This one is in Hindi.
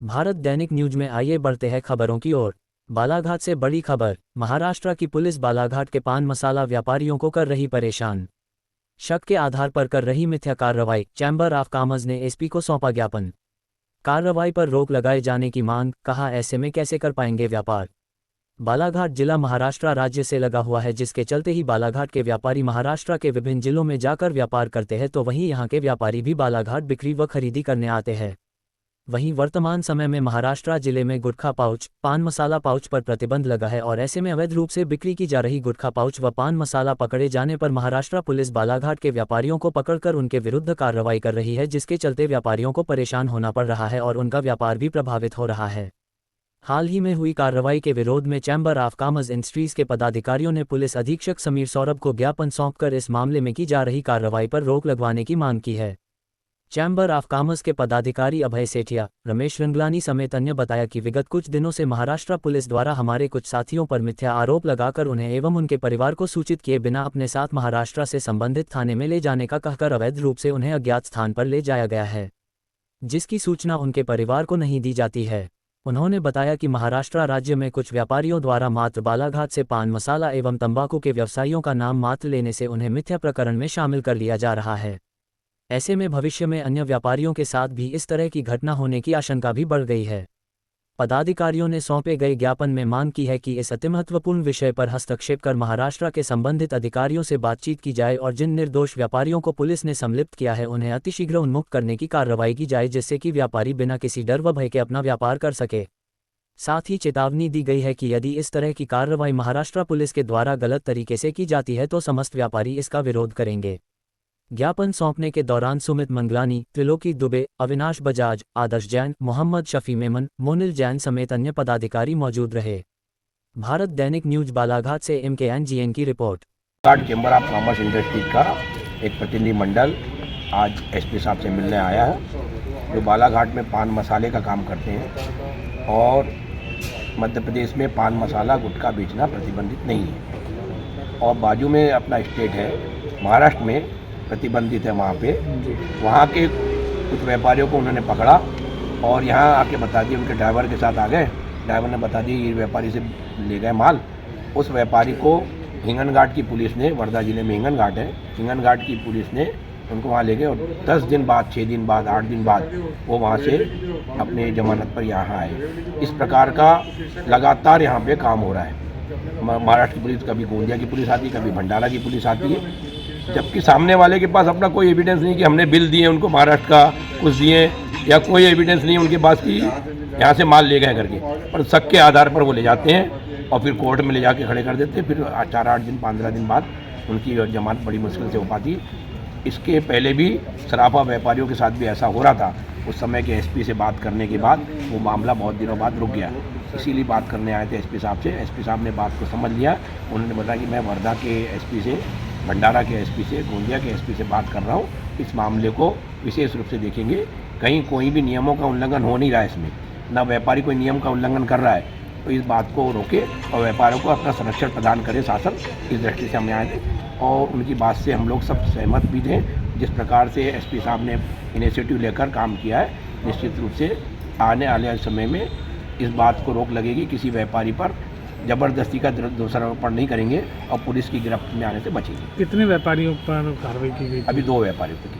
भारत दैनिक न्यूज में आइए बढ़ते हैं खबरों की ओर। बालाघाट से बड़ी खबर। महाराष्ट्र की पुलिस बालाघाट के पान मसाला व्यापारियों को कर रही परेशान। शक के आधार पर कर रही मिथ्या कार्रवाई। चैम्बर ऑफ कॉमर्स ने एसपी को सौंपा ज्ञापन। कार्रवाई पर रोक लगाए जाने की मांग। कहा, ऐसे में कैसे कर पाएंगे व्यापार। बालाघाट जिला महाराष्ट्र राज्य से लगा हुआ है, जिसके चलते ही बालाघाट के व्यापारी महाराष्ट्र के विभिन्न जिलों में जाकर व्यापार करते हैं, तो वहीं यहां के व्यापारी भी बालाघाट बिक्री व खरीदी करने आते हैं। वहीं वर्तमान समय में महाराष्ट्र जिले में गुटखा पाउच, पान मसाला पाउच पर प्रतिबंध लगा है और ऐसे में अवैध रूप से बिक्री की जा रही गुटखा पाउच व पान मसाला पकड़े जाने पर महाराष्ट्र पुलिस बालाघाट के व्यापारियों को पकड़कर उनके विरुद्ध कार्रवाई कर रही है, जिसके चलते व्यापारियों को परेशान होना पड़ रहा है और उनका व्यापार भी प्रभावित हो रहा है। हाल ही में हुई कार्रवाई के विरोध में चैम्बर ऑफ कॉमर्स इंडस्ट्रीज के पदाधिकारियों ने पुलिस अधीक्षक समीर सौरभ को ज्ञापन सौंपकर इस मामले में की जा रही कार्रवाई पर रोक लगवाने की मांग की है। चैम्बर ऑफ कॉमर्स के पदाधिकारी अभय सेठिया, रमेश रंगलानी समेत अन्य बताया कि विगत कुछ दिनों से महाराष्ट्र पुलिस द्वारा हमारे कुछ साथियों पर मिथ्या आरोप लगाकर उन्हें एवं उनके परिवार को सूचित किए बिना अपने साथ महाराष्ट्र से संबंधित थाने में ले जाने का कहकर अवैध रूप से उन्हें अज्ञात स्थान पर ले जाया गया है, जिसकी सूचना उनके परिवार को नहीं दी जाती है। उन्होंने बताया कि महाराष्ट्र राज्य में कुछ व्यापारियों द्वारा मात्र बालाघाट से पान मसाला एवं तंबाकू के व्यवसायियों का नाम मात्र लेने से उन्हें मिथ्या प्रकरण में शामिल कर लिया जा रहा है। ऐसे में भविष्य में अन्य व्यापारियों के साथ भी इस तरह की घटना होने की आशंका भी बढ़ गई है। पदाधिकारियों ने सौंपे गए ज्ञापन में मांग की है कि इस अति महत्वपूर्ण विषय पर हस्तक्षेप कर महाराष्ट्र के संबंधित अधिकारियों से बातचीत की जाए और जिन निर्दोष व्यापारियों को पुलिस ने संलिप्त किया है उन्हें अतिशीघ्र उन्मुक्त करने की कार्रवाई की जाए, जिससे कि व्यापारी बिना किसी डर व भय के अपना व्यापार कर सके। साथ ही चेतावनी दी गई है कि यदि इस तरह की कार्रवाई महाराष्ट्र पुलिस के द्वारा गलत तरीके से की जाती है तो समस्त व्यापारी इसका विरोध करेंगे। ज्ञापन सौंपने के दौरान सुमित मंगलानी, त्रिलोकी दुबे, अविनाश बजाज, आदर्श जैन, मोहम्मद शफी मेमन, मोनिल जैन समेत अन्य पदाधिकारी मौजूद रहे। भारत दैनिक न्यूज बालाघाट से MKNGN की report. Chamber of commerce industry का एक प्रतिनिधिमंडल आज एसपी साहब से मिलने आया है, जो बालाघाट में पान मसाले का काम करते हैं और मध्य प्रदेश में पान मसाला गुटखा बेचना प्रतिबंधित नहीं है और बाजू में अपना स्टेट है महाराष्ट्र में प्रतिबंधित है। वहाँ के कुछ व्यापारियों को उन्होंने पकड़ा और यहाँ आके बता दिया, उनके ड्राइवर के साथ आ गए। ड्राइवर ने बता दिया ये व्यापारी से ले गए माल। उस व्यापारी को हिंगनघाट की पुलिस ने, वर्धा जिले में हिंगनघाट है, हिंगनघाट की पुलिस ने उनको वहाँ ले गए और 10 दिन बाद, 6 दिन बाद, 8 दिन बाद वो वहाँ से अपने जमानत पर यहाँ आए। इस प्रकार का लगातार यहाँ पे काम हो रहा है। महाराष्ट्र की पुलिस, कभी गोंदिया की पुलिस आती है, कभी भंडारा की पुलिस आती है, जबकि सामने वाले के पास अपना कोई एविडेंस नहीं कि हमने बिल दिए उनको महाराष्ट्र का कुछ दिए, या कोई एविडेंस नहीं उनके पास कि यहाँ से माल ले गए करके, पर शक के आधार पर वो ले जाते हैं और फिर कोर्ट में ले जाके खड़े कर देते हैं। फिर 4-8 दिन 15 दिन बाद उनकी जमानत बड़ी मुश्किल से हो पाती। इसके पहले भी सराफा व्यापारियों के साथ भी ऐसा हो रहा था। उस समय के एसपी से बात करने के बाद वो मामला बहुत दिनों बाद रुक गया, इसीलिए बात करने आए थे एसपी साहब से। एसपी साहब ने बात को समझ लिया। उन्होंने बताया कि मैं वर्धा के एसपी से, भंडारा के एसपी से, गोंदिया के एसपी से बात कर रहा हूँ, इस मामले को विशेष रूप से देखेंगे। कहीं कोई भी नियमों का उल्लंघन हो नहीं रहा है इसमें, ना व्यापारी कोई नियम का उल्लंघन कर रहा है, तो इस बात को रोके और व्यापारियों को अपना संरक्षण प्रदान करे शासन। इस दृष्टि से हम आए थे और उनकी बात से हम लोग सब सहमत भी थे। जिस प्रकार से एसपी साहब ने इनिशिएटिव लेकर काम किया है, निश्चित रूप से आने वाले समय में इस बात को रोक लगेगी, किसी व्यापारी पर जबरदस्ती का दोषारोपण नहीं करेंगे और पुलिस की गिरफ्त में आने से बचेंगे। कितने व्यापारियों पर कार्रवाई की गई? अभी 2 व्यापारियों पर की।